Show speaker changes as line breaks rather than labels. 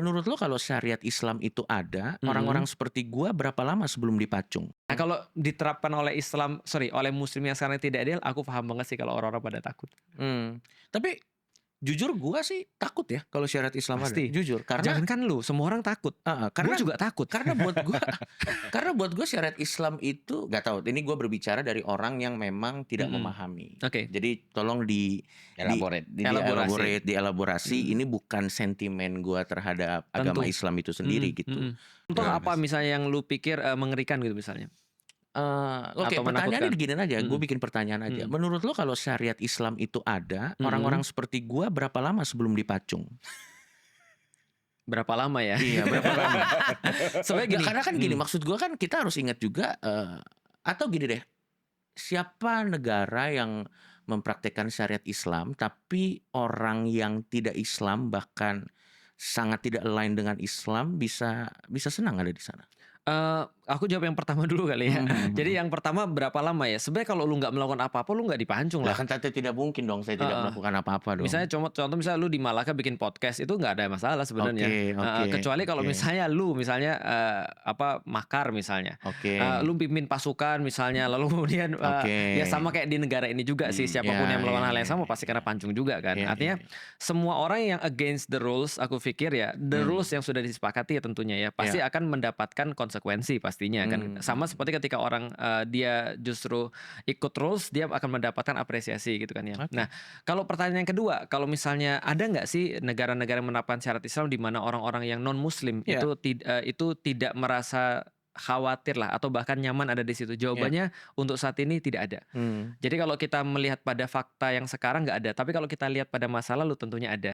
Menurut lo kalau syariat Islam itu ada, orang-orang
Mhm.
seperti gua berapa lama sebelum dipacung?
Nah, kalau diterapkan oleh oleh muslim yang sekarang tidak adil, aku paham banget sih kalau orang-orang pada takut.
Tapi jujur gua sih takut ya kalau syariat Islam ada,
Pasti.
jujur. Karena
Jangankan lu, semua orang takut.
heeh,
Gue
karena
juga takut.
karena buat gua karena buat gua syariat Islam itu nggak tahu, ini gua berbicara dari orang yang memang tidak
Mhm.
memahami.
Oke.
Jadi tolong
Elaborate.
Elaborasi.
dielaborasi.
Mhm.
Ini bukan sentimen gua terhadap agama
Tentu.
Islam itu sendiri gitu.
Mhm. Contoh
Gimana,
apa
Mas?
misalnya yang lu pikir, mengerikan gitu misalnya?
Oke,
Atau
pertanyaannya
menakutkan?
diginiin aja, gue
Mhm.
bikin pertanyaan aja.
Mhm.
Menurut lo kalau syariat Islam itu ada,
Mhm.
orang-orang seperti gua berapa lama sebelum dipacung?
Berapa lama ya?
Iya, berapa lama?
Sebenarnya
Nggak,
gini.
karena kan gini, maksud gua kan kita harus ingat juga, atau gini deh, siapa negara yang mempraktekkan syariat Islam, tapi orang yang tidak Islam bahkan sangat tidak align dengan Islam bisa bisa senang ada di sana?
Aku jawab yang pertama dulu kali ya.
Mhm mhm
Jadi
mhm.
yang pertama berapa lama ya? Sebenarnya kalau lu nggak melakukan apa-apa, lu nggak dipancung
Lah
lah.
kan tidak mungkin dong saya tidak
Heeh.
melakukan apa-apa
Misalnya
dong.
contoh misalnya lu di Malaka bikin podcast itu nggak ada masalah sebenarnya.
Oke oke
Kecuali kalau
oke.
misalnya lu makar misalnya.
Oke.
Lu pimpin pasukan misalnya lalu kemudian,
Oke.
ya sama kayak di negara ini juga sih siapapun
Ya
yang
ya
melakukan hal
ya
yang sama
ya
pasti kena
ya.
pancung juga kan.
Iya iya
Artinya
iya.
semua orang yang against the rules aku pikir ya, the rules yang sudah disepakati ya tentunya ya, pasti
Iya.
akan mendapatkan konsekuensi pastinya kan. Sama seperti ketika orang, dia justru ikut rules, dia akan mendapatkan apresiasi gitu kan ya.
Oke.
Nah, kalau pertanyaan yang kedua, kalau misalnya ada nggak sih negara-negara yang menerapkan syariat Islam di mana orang-orang yang non Muslim
Iya.
itu tidak merasa khawatir lah atau bahkan nyaman ada di situ?
Iya.
Jawabannya untuk saat ini tidak ada. Jadi kalau kita melihat pada fakta yang sekarang nggak ada, tapi kalau kita lihat pada masa lalu tentunya ada.